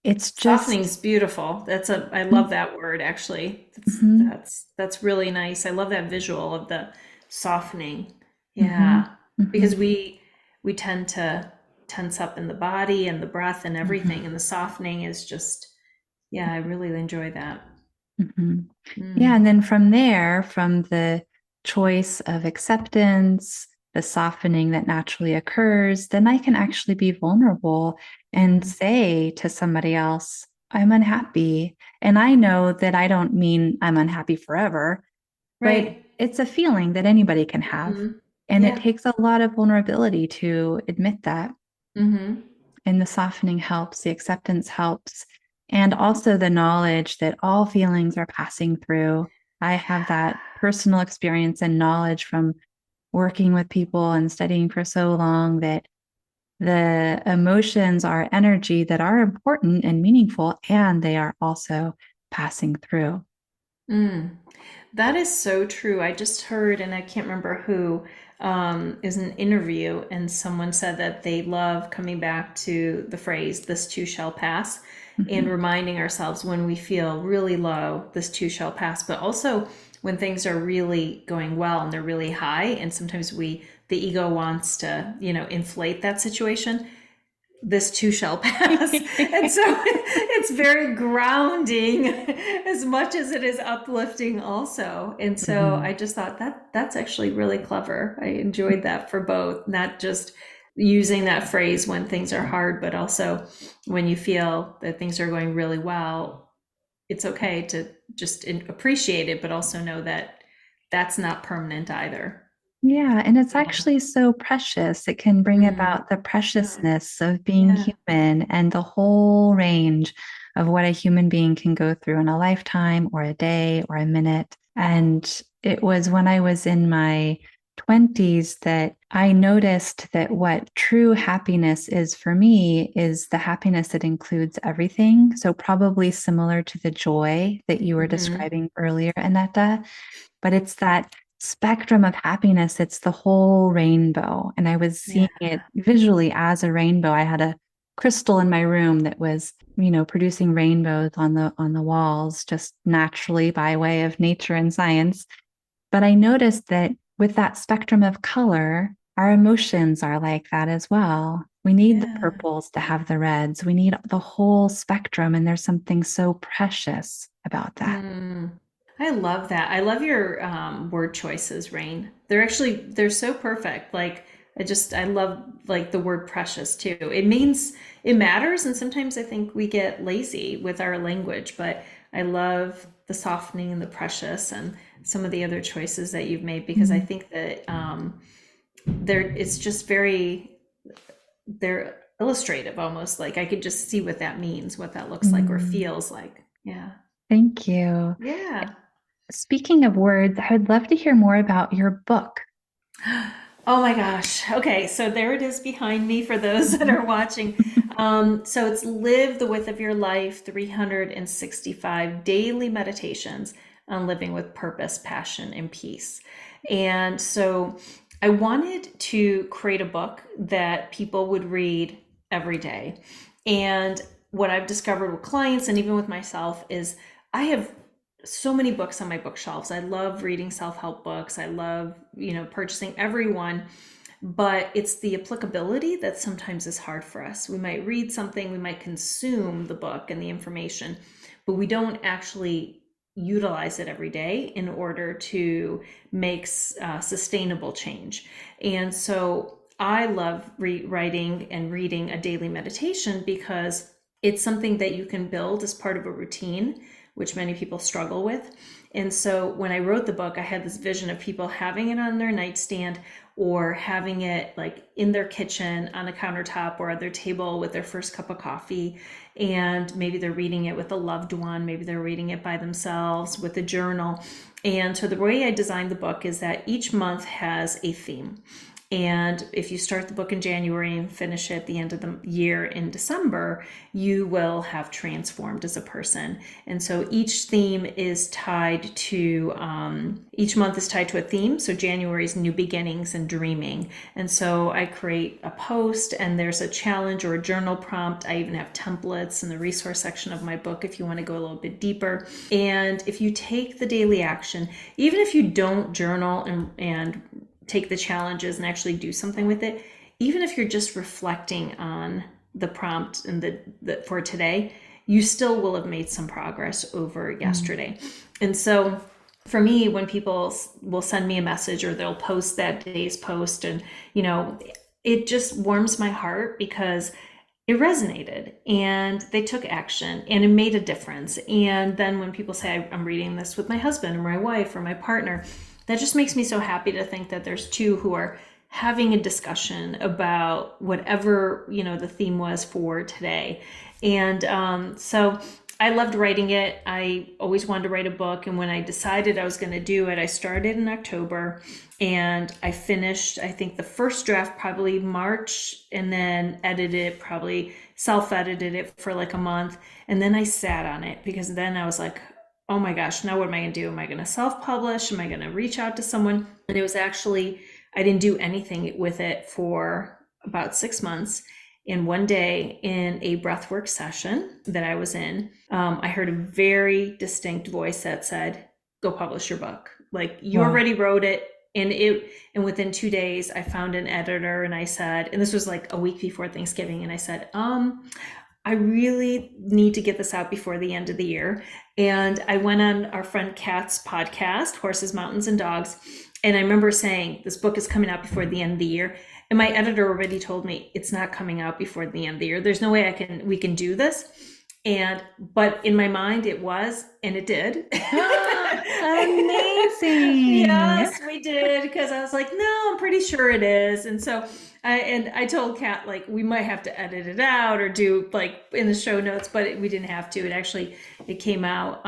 It's Softening just, is beautiful. I love that word actually. mhm, That's really nice. I love that visual of the softening. mhm, Yeah. Because mhm, we tend to tense up in the body and the breath and everything, mhm, and the softening is just, yeah, I really enjoy that. mhm. Yeah, and Mm. then from there, from the choice of acceptance, the softening that naturally occurs, then I can actually be vulnerable and Mm. say to somebody else, I'm unhappy. And I know that I don't mean I'm unhappy forever, but Right. it's a feeling that anybody can have. Hmm. And it Yeah. takes a lot of vulnerability to admit that. Hmm. And the softening helps, the acceptance helps, and also the knowledge that all feelings are passing through. I have that personal experience and knowledge from working with people and studying for so long that the emotions are energy that are important and meaningful, and they are also passing through. Mm. That is so true. I just heard, and I can't remember who, is an interview, and someone said that they love coming back to the phrase, this too shall pass, and Mhm. reminding ourselves when we feel really low, this too shall pass, but also when things are really going well and they're really high, and sometimes the ego wants to, inflate that situation, this too shall pass. And so it's very grounding as much as it is uplifting also. And so I Mhm. just thought that's actually really clever. I enjoyed that for both, not just using that phrase when things are hard, but also when you feel that things are going really well, it's okay to just appreciate it, but also know that that's not permanent either. Yeah, and it's Yeah. actually so precious. It can bring Mm, about the yeah. preciousness of being Yeah. human and the whole range of what a human being can go through in a lifetime or a day or a minute. And it was when I was in my 20s that I noticed that what true happiness is for me is the happiness that includes everything. So, probably similar to the joy that you were Hmm. describing earlier, Aneta, but it's that spectrum of happiness. It's the whole rainbow. And I was Yeah. seeing it visually as a rainbow. I had a crystal in my room that was, producing rainbows on the walls just naturally by way of nature and science. But I noticed that with that spectrum of color, our emotions are like that as well. We need the Yeah. purples to have the reds. We need the whole spectrum. And there's something so precious about that. Mm. I love that. I love your word choices, Rain. They're so perfect. Like I love like the word precious too. It means it matters, and sometimes I think we get lazy with our language, but I love the softening and the precious and some of the other choices that you've made because I Mm. think that it's just they're illustrative almost. Like I could just see what that means, what that looks like or Mm. feels like. Yeah. Thank you. Yeah. Speaking of words, I would love to hear more about your book. Oh my gosh. Okay, so there it is behind me for those that Mhm. are watching. So it's Live the Width of Your Life 365 Daily Meditations on Living with Purpose, Passion, and Peace. And so I wanted to create a book that people would read every day. And what I've discovered with clients and even with myself is I have so many books on my bookshelves. I love reading self-help books. I love, purchasing every one. but it's the applicability that sometimes is hard for us. We might read something, we might consume the book and the information, but we don't actually utilize it every day in order to make sustainable change. And so I love writing and reading a daily meditation because it's something that you can build as part of a routine, which many people struggle with. And so when I wrote the book, I had this vision of people having it on their nightstand or having it like in their kitchen on a countertop or at their table with their first cup of coffee. And maybe they're reading it with a loved one, maybe they're reading it by themselves with a journal. And so the way I designed the book is that each month has a theme. And if you start the book in January and finish it at the end of the year in December, you will have transformed as a person. And so each theme is tied to, each month is tied to a theme. So January is new beginnings and dreaming. And so I create a post and there's a challenge or a journal prompt. I even have templates in the resource section of my book if you want to go a little bit deeper. And if you take the daily action, even if you don't journal and take the challenges and actually do something with it, even if you're just reflecting on the prompt and the for today, you still will have made some progress over yesterday. And so for me, when people will send me a message or they'll post that day's post, and it just warms my heart because it resonated and they took action and it made a difference. And then when people say, I'm reading this with my husband or my wife or my partner, that just makes me so happy to think that there's two who are having a discussion about whatever, the theme was for today. And so I loved writing it. I always wanted to write a book. And when I decided I was going to do it, I started in October and I finished, I think, the first draft probably March, and then probably self-edited it for like a month. And then I sat on it because then I was like, oh my gosh, now what am I going to do? Am I going to self-publish? Am I going to reach out to someone? And it was actually, I didn't do anything with it for about 6 months. And one day in a breathwork session that I was in, I heard a very distinct voice that said, go publish your book. Like, you already wrote it. And within 2 days, I found an editor and I said, and this was like a week before Thanksgiving, and I said, I really need to get this out before the end of the year. And I went on our friend Kat's podcast, Horses, Mountains, and Dogs. And I remember saying, this book is coming out before the end of the year. And my editor already told me it's not coming out before the end of the year. There's no way we can do this. But in my mind it was, and it did. Amazing. Yes, we did. Because I was like, no, I'm pretty sure it is. And so I told Kat, like, we might have to edit it out or do like in the show notes, but we didn't have to. It came out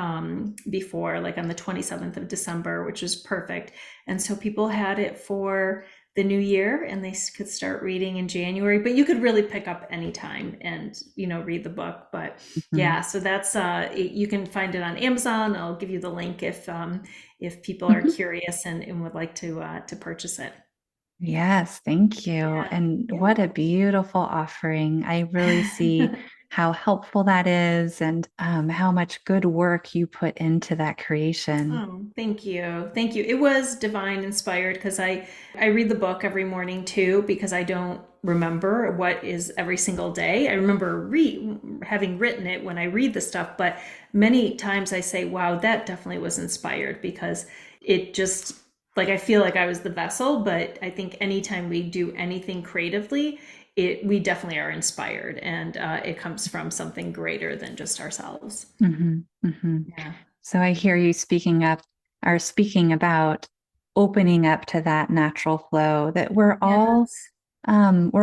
before, like on the 27th of December, which was perfect. And so people had it for the new year and they could start reading in January, but you could really pick up anytime and, read the book. But yeah, so that's, you can find it on Amazon. I'll give you the link if people are curious and would like to purchase it. Yes, thank you. Yeah. And Yeah. what a beautiful offering. I really see how helpful that is and how much good work you put into that creation. Oh, thank you. Thank you. It was divine inspired because I read the book every morning too, because I don't remember what is every single day. I remember having written it when I read the stuff, but many times I say, wow, that definitely was inspired, because it just, like, I feel like I was the vessel. But I think anytime we do anything creatively, we definitely are inspired, and it comes from something greater than just ourselves. Yeah. So I hear you speaking about opening up to that natural flow that Yes. we're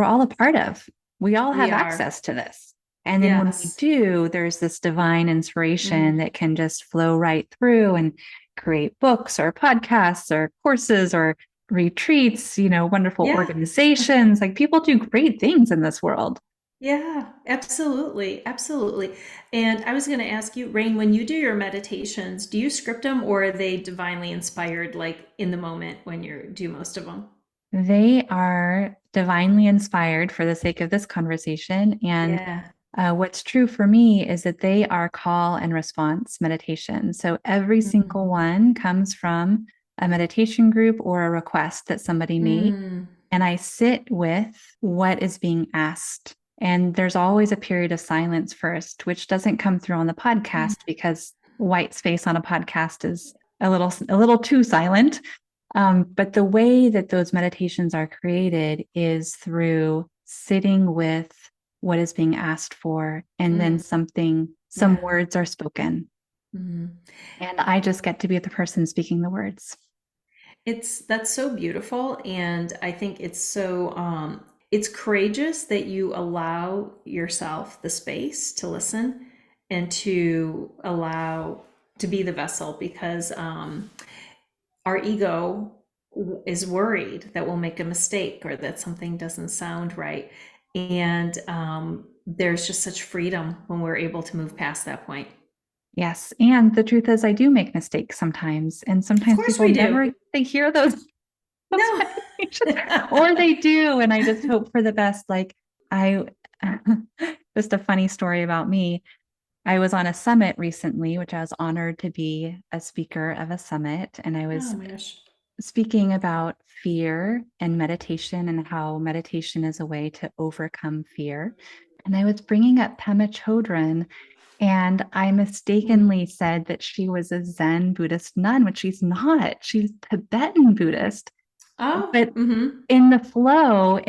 all a part of. We all We have are. access to this. And then when we Yes. do, there's this divine inspiration Mm. that can just flow right through and create books or podcasts or courses or retreats, wonderful Yeah. organizations. Like, people do great things in this world. Yeah, absolutely. Absolutely. And I was going to ask you, Rain, when you do your meditations, do you script them, or are they divinely inspired, like in the moment when you do most of them? They are divinely inspired for the sake of this conversation. And Yeah. what's true for me is that they are call and response meditation. So every single Mm. one comes from a meditation group or a request that somebody made. Mm. and I sit with what is being asked. And there's always a period of silence first, which doesn't come through on the podcast because white space on a podcast is a little too silent. But the way that those meditations are created is through sitting with what is being asked for, and then Mm, some yeah. words are spoken. Mhm. And I just get to be the person speaking the words. That's so beautiful, and I think it's courageous that you allow yourself the space to listen and to allow to be the vessel, because our ego is worried that we'll make a mistake or that something doesn't sound right, and there's just such freedom when we're able to move past that point. Yes. And the truth is, I do make mistakes sometimes. And Of sometimes course people we do. never, they hear those No. meditations, or they do. And I just hope for the best. Like, I, just a funny story about me. I was on a summit recently, which I was honored to be a speaker of a summit. And I Oh was my gosh. speaking about fear and meditation and how meditation is a way to overcome fear. And I was bringing up Pema Chodron, and I Mm. mistakenly said that she was a Zen Buddhist nun, which she's not. She's Tibetan Buddhist. Oh, But mm-hmm. in the flow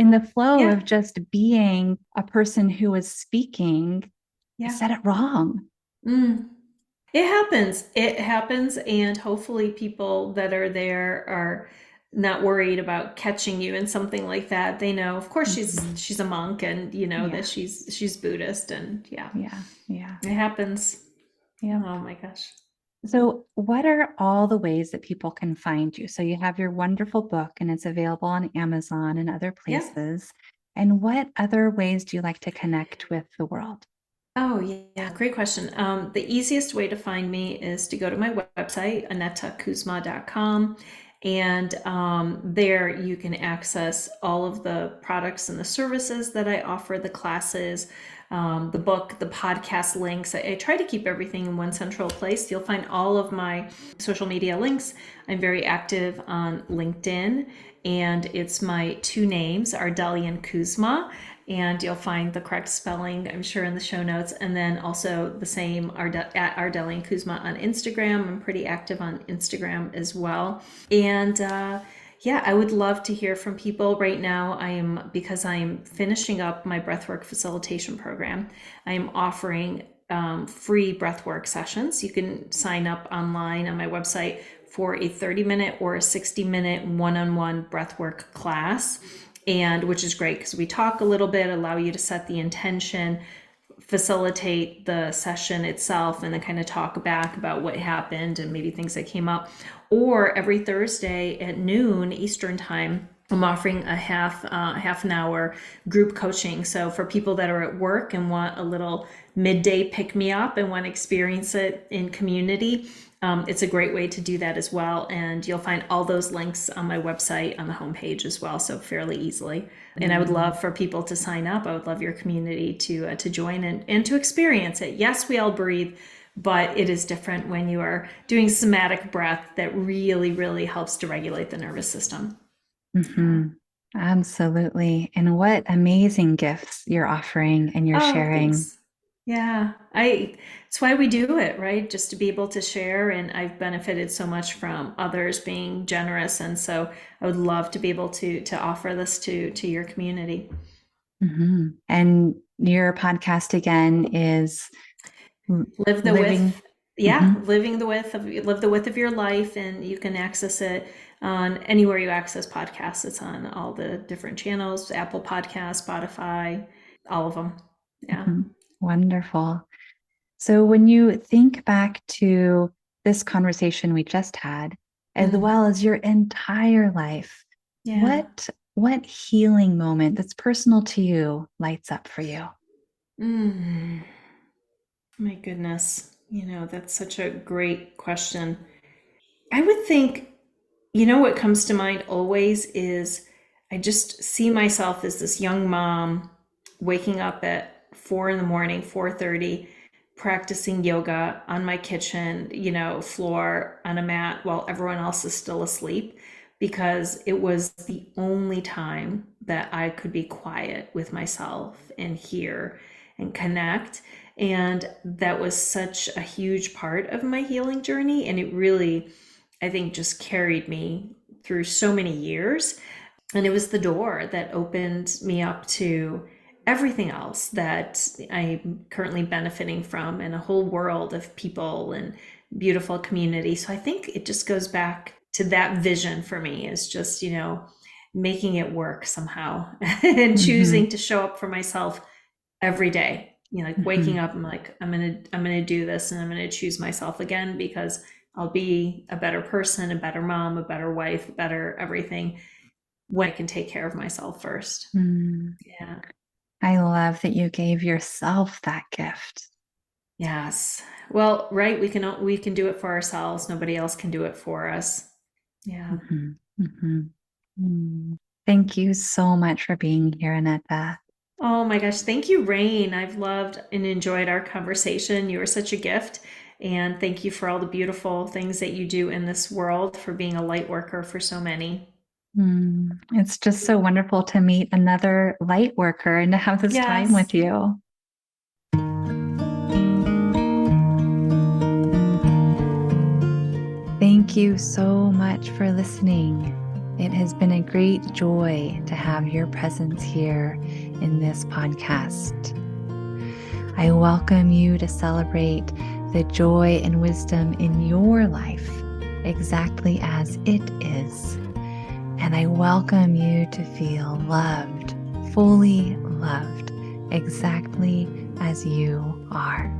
Yeah. of just being a person who was speaking, I Yeah. said it wrong. Mm. It happens. It happens, and hopefully people that are there are not worried about catching you in something like that. They know, of course, Mhm. she's a monk, and you know that Yeah, she's Buddhist, and yeah, yeah, yeah, it happens. yeah. Oh my gosh. So, what are all the ways that people can find you? So, you have your wonderful book and it's available on Amazon and other Yeah. places. And what other ways do you like to connect with the world? Oh, yeah, great question. The easiest way to find me is to go to my website, anetakuzma.com, and there you can access all of the products and the services that I offer, the classes, the book, the podcast links. I try to keep everything in one central place. You'll find all of my social media links. I'm very active on LinkedIn, and it's my two names, Ardelian Kuzma, and you'll find the correct spelling, I'm sure, in the show notes. And then also the same at Ardelian Kuzma on Instagram. I'm pretty active on Instagram as well. And yeah, I would love to hear from people. Right now, because I am finishing up my breathwork facilitation program, I am offering free breathwork sessions. You can sign up online on my website for a 30-minute or a 60-minute one-on-one breathwork class, and which is great because we talk a little bit, allow you to set the intention, facilitate the session itself, and then kind of talk back about what happened and maybe things that came up. Or every Thursday at noon Eastern time, I'm offering a half an hour group coaching. So for people that are at work and want a little midday pick me up and want to experience it in community, it's a great way to do that as well. And you'll find all those links on my website on the homepage as well, so fairly easily. And I would Mm. love for people to sign up. I would love your community to join and to experience it. Yes, we all breathe, but it is different when you are doing somatic breath that really, really helps to regulate the nervous system. Yeah. Mhm. Absolutely. And what amazing gifts you're offering and you're Oh, sharing. thanks. Yeah, I it's why we do it, right? Just to be able to share, and I've benefited so much from others being generous, and so I would love to be able to offer this to your community. Mhm. And your podcast again is Live the living. width, yeah, Mhm. live the width of your life, and you can access it on anywhere you access podcasts. It's on all the different channels, Apple Podcasts, Spotify, all of them. Yeah. Mhm. Wonderful. So when you think back to this conversation we just had, as Mm, well as your entire life, yeah. what healing moment that's personal to you lights up for you? Mm. My goodness. That's such a great question. I would think, what comes to mind always is I just see myself as this young mom waking up at 4 in the morning, 4:30, practicing yoga on my kitchen, floor on a mat while everyone else is still asleep. because it was the only time that I could be quiet with myself and hear and connect. And that was such a huge part of my healing journey. And it really, I think, just carried me through so many years. And it was the door that opened me up to everything else that I'm currently benefiting from, and a whole world of people and beautiful community. So I think it just goes back to that vision for me, is just, making it work somehow and Mm-hmm. choosing to show up for myself every day. Like Mm-hmm. waking up, I'm like, I'm gonna do this, and I'm gonna choose myself again, because I'll be a better person, a better mom, a better wife, a better everything, when I can take care of myself first. Mm. Yeah. I love that you gave yourself that gift. Yes. Well, right. We can do it for ourselves. Nobody else can do it for us. Yeah. Mhm, mhm. Mm. Thank you so much for being here, Aneta. Oh my gosh. Thank you, Rain. I've loved and enjoyed our conversation. You are such a gift. And thank you for all the beautiful things that you do in this world, for being a light worker for so many. It's just so wonderful to meet another light worker and to have this time Yes. with you. Thank you so much for listening. It has been a great joy to have your presence here in this podcast. I welcome you to celebrate the joy and wisdom in your life exactly as it is. And I welcome you to feel loved, fully loved, exactly as you are.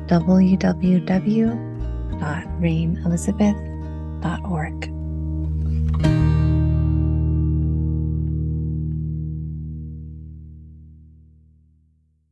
www.rainelizabeth.org